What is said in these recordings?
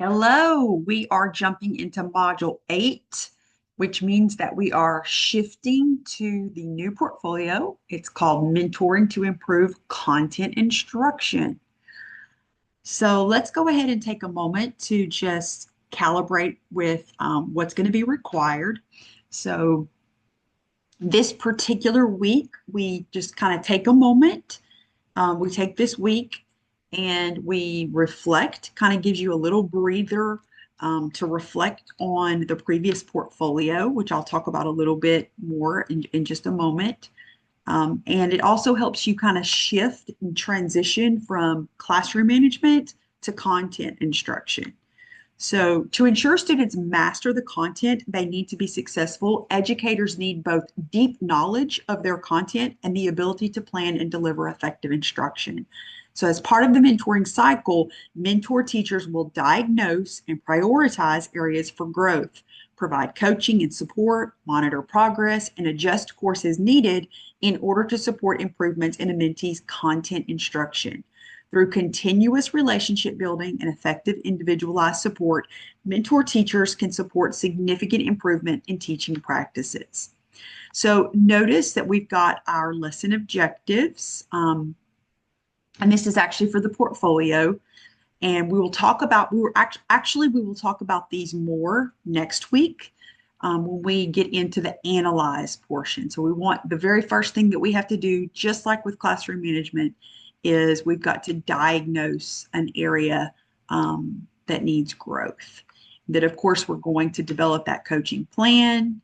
Hello, we are jumping into Module 8, which means that we are shifting to the new portfolio. It's called Mentoring to Improve Content Instruction. So let's go ahead and take a moment to just calibrate with what's going to be required. So this particular week, we just kind of take a moment. We take this week and we reflect, kind of gives you a little breather to reflect on the previous portfolio, which I'll talk about a little bit more in just a moment. And it also helps you kind of shift and transition from classroom management to content instruction. So, to ensure students master the content they need to be successful, educators need both deep knowledge of their content and the ability to plan and deliver effective instruction. So, as part of the mentoring cycle, mentor teachers will diagnose and prioritize areas for growth, provide coaching and support, monitor progress, and adjust courses needed in order to support improvements in a mentee's content instruction. Through continuous relationship building and effective individualized support, mentor teachers can support significant improvement in teaching practices. So notice that we've got our lesson objectives, and this is actually for the portfolio. And we will talk about, we will talk about these more next week when we get into the analyze portion. So we want the very first thing that we have to do, just like with classroom management, is we've got to diagnose an area that needs growth. That, of course, we're going to develop that coaching plan.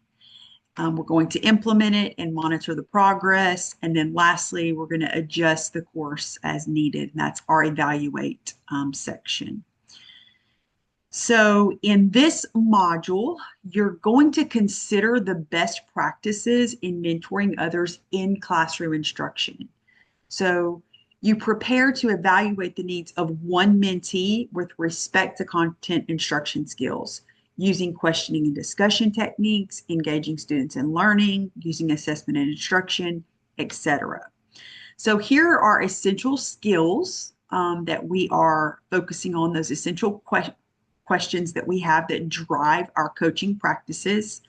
We're going to implement it and monitor the progress. And then lastly, we're going to adjust the course as needed. And that's our evaluate section. So in this module, you're going to consider the best practices in mentoring others in classroom instruction. So you prepare to evaluate the needs of one mentee with respect to content instruction skills, using questioning and discussion techniques, engaging students in learning, using assessment and instruction, etc. So here are essential skills that we are focusing on, those essential questions that we have that drive our coaching practices.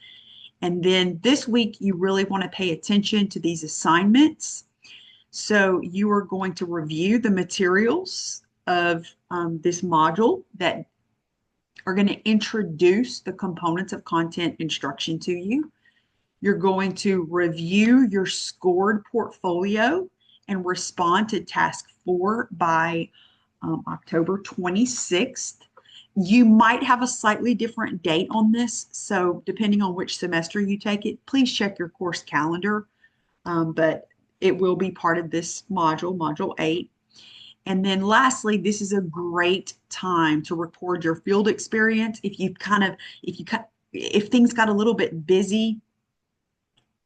And then this week, you really want to pay attention to these assignments. So you are going to review the materials of this module that are going to introduce the components of content instruction to you. You're going to review your scored portfolio and respond to task 4 by October 26th. You might have a slightly different date on this, so depending on which semester you take it, please check your course calendar, but it will be part of this module, Module 8. And then lastly, this is a great time to record your field experience. If things got a little bit busy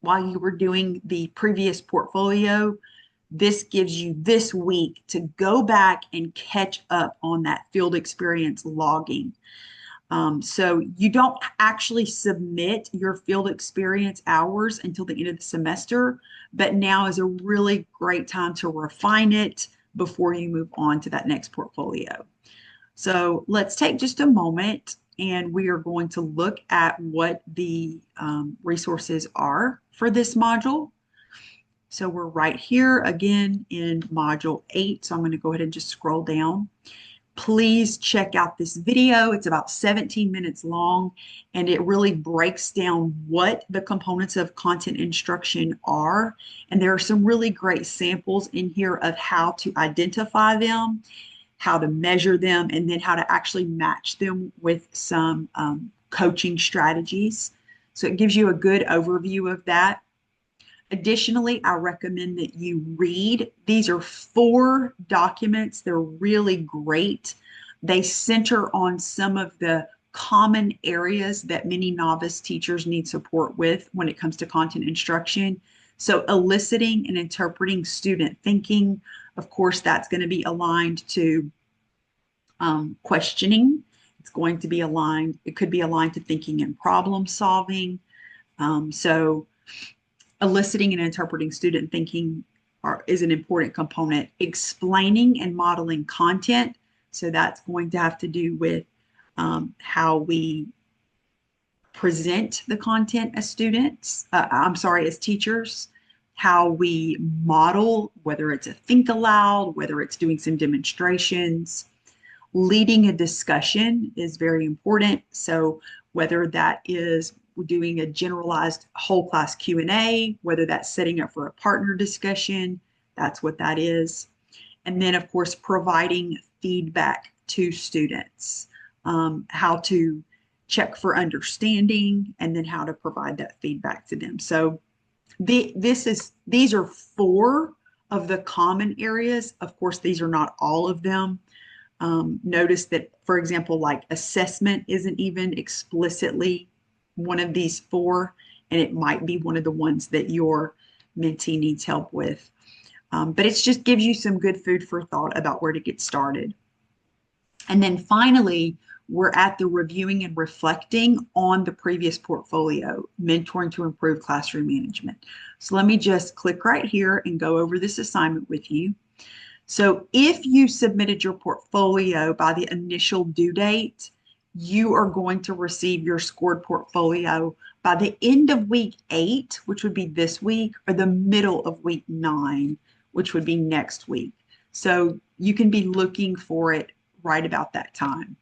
while you were doing the previous portfolio, this gives you this week to go back and catch up on that field experience logging. So you don't actually submit your field experience hours until the end of the semester, but now is a really great time to refine it before you move on to that next portfolio. So let's take just a moment and we are going to look at what the resources are for this module. So we're right here again in Module 8. So I'm going to go ahead and just scroll down. Please check out this video. It's about 17 minutes long, and it really breaks down what the components of content instruction are. And there are some really great samples in here of how to identify them, how to measure them, and then how to actually match them with some coaching strategies. So it gives you a good overview of that. Additionally, I recommend that you read. These are 4 documents. They're really great. They center on some of the common areas that many novice teachers need support with when it comes to content instruction. So eliciting and interpreting student thinking, of course, that's going to be aligned to questioning. It's going to be aligned. It could be aligned to thinking and problem solving. Eliciting and interpreting student thinking is an important component. Explaining and modeling content. So that's going to have to do with how we present the content as students, as teachers, how we model, whether it's a think aloud, whether it's doing some demonstrations. Leading a discussion is very important. So whether that is doing a generalized whole class Q&A, whether that's setting up for a partner discussion, that's what that is. And then, of course, providing feedback to students, how to check for understanding, and then how to provide that feedback to them. So these are 4 of the common areas. Of course, these are not all of them. Notice that, for example, like assessment isn't even explicitly one of these 4, and it might be one of the ones that your mentee needs help with. But it just gives you some good food for thought about where to get started. And then finally, we're at the reviewing and reflecting on the previous portfolio, mentoring to improve classroom management. So let me just click right here and go over this assignment with you. So if you submitted your portfolio by the initial due date, you are going to receive your scored portfolio by the end of week 8, which would be this week, or the middle of week 9, which would be next week. So you can be looking for it right about that time.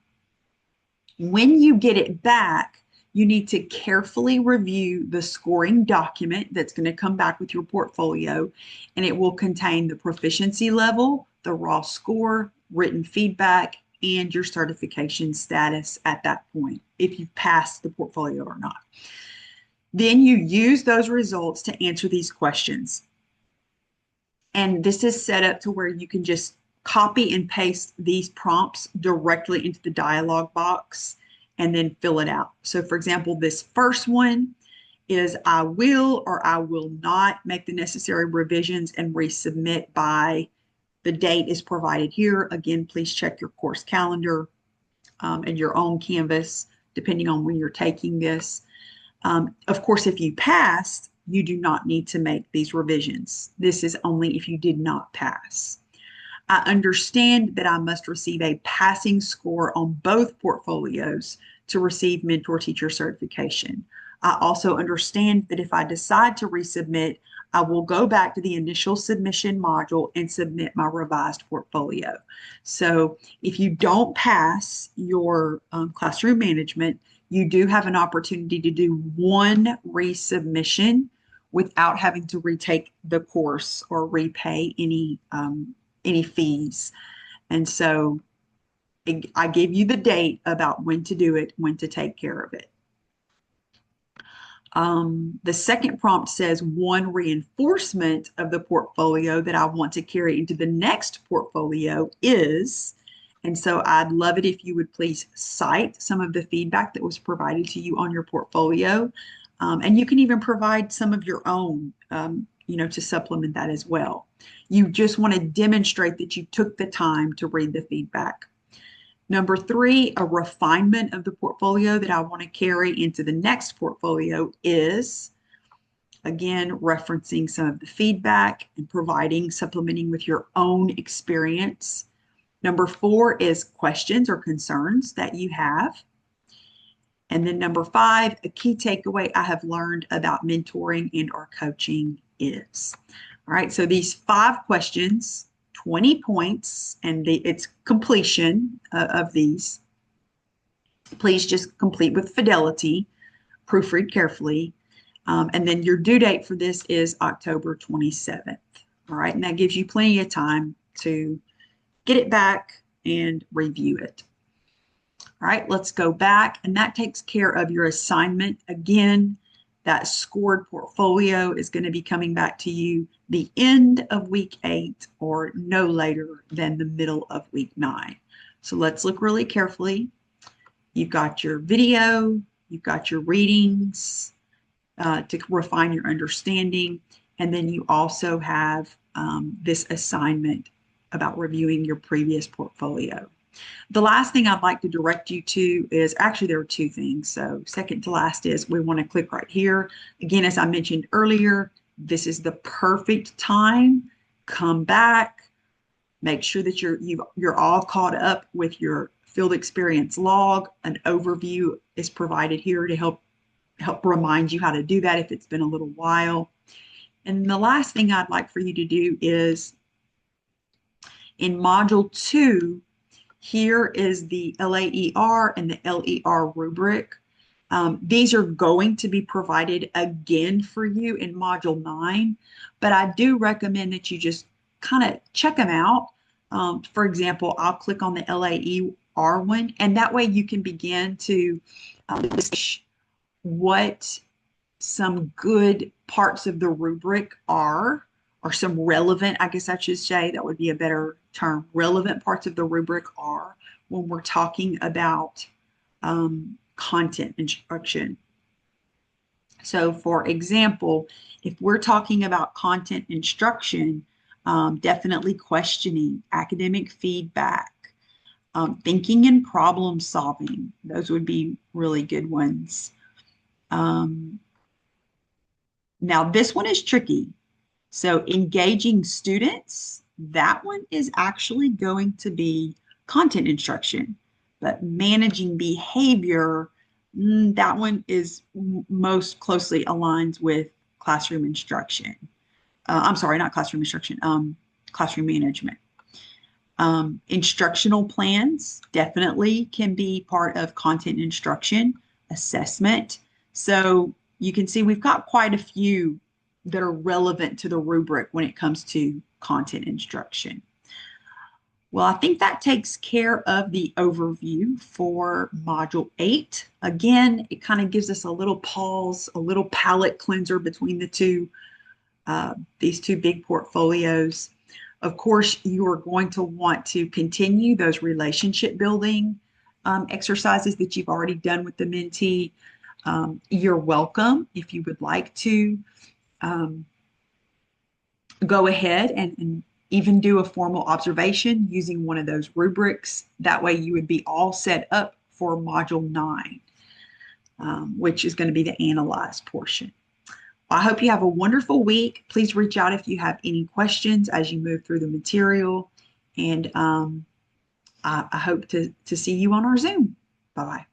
When you get it back, you need to carefully review the scoring document that's going to come back with your portfolio, and it will contain the proficiency level, the raw score, written feedback, and your certification status at that point, if you've passed the portfolio or not. Then you use those results to answer these questions. And this is set up to where you can just copy and paste these prompts directly into the dialog box and then fill it out. So for example, this first one is I will or I will not make the necessary revisions and resubmit by the date is provided here. Again, please check your course calendar and your own Canvas, depending on when you're taking this. Of course, if you passed, you do not need to make these revisions. This is only if you did not pass. I understand that I must receive a passing score on both portfolios to receive mentor teacher certification. I also understand that if I decide to resubmit, I will go back to the initial submission module and submit my revised portfolio. So if you don't pass your classroom management, you do have an opportunity to do one resubmission without having to retake the course or repay any fees. And so I gave you the date about when to do it, when to take care of it. The second prompt says one reinforcement of the portfolio that I want to carry into the next portfolio is, and so I'd love it if you would please cite some of the feedback that was provided to you on your portfolio. And you can even provide some of your own, to supplement that as well. You just want to demonstrate that you took the time to read the feedback. Number 3, a refinement of the portfolio that I want to carry into the next portfolio is, again, referencing some of the feedback and supplementing with your own experience. Number 4 is questions or concerns that you have. And then number 5, a key takeaway I have learned about mentoring and or coaching is. All right, so these 5 questions, 20 points, and it's completion of these. Please just complete with fidelity, proofread carefully, and then your due date for this is October 27th. All right, and that gives you plenty of time to get it back and review it. All right, let's go back, and that takes care of your assignment. Again, that scored portfolio is going to be coming back to you the end of week 8 or no later than the middle of week 9. So let's look really carefully. You've got your video, you've got your readings to refine your understanding, and then you also have this assignment about reviewing your previous portfolio. The last thing I'd like to direct you to is, actually there are 2 things. So second to last is we want to click right here. Again, as I mentioned earlier, this is the perfect time. Come back, Make sure that you're all caught up with your field experience log. An overview is provided here to help remind you how to do that if it's been a little while. And the last thing I'd like for you to do is in Module 2, here is the LAER and the LER rubric. These are going to be provided again for you in Module 9, but I do recommend that you just kind of check them out. For example, I'll click on the LAER one, and that way you can begin to what some good parts of the rubric are, or some relevant, I guess I should say, that would be a better term, relevant parts of the rubric are when we're talking about content instruction. So for example, if we're talking about content instruction, definitely questioning, academic feedback, thinking and problem solving, those would be really good ones. Now this one is tricky. So engaging students, that one is actually going to be content instruction, but managing behavior, that one is most closely aligns with classroom instruction. I'm sorry, not classroom instruction, classroom management. Instructional plans definitely can be part of content instruction, assessment. So you can see we've got quite a few that are relevant to the rubric when it comes to content instruction. Well, I think that takes care of the overview for Module 8. Again, it kind of gives us a little pause, a little palate cleanser between the two, these two big portfolios. Of course, you are going to want to continue those relationship building exercises that you've already done with the mentee. You're welcome if you would like to go ahead and even do a formal observation using one of those rubrics. That way you would be all set up for Module 9, which is going to be the analyze portion. I hope you have a wonderful week. Please reach out if you have any questions as you move through the material. And I hope to see you on our Zoom. Bye-bye.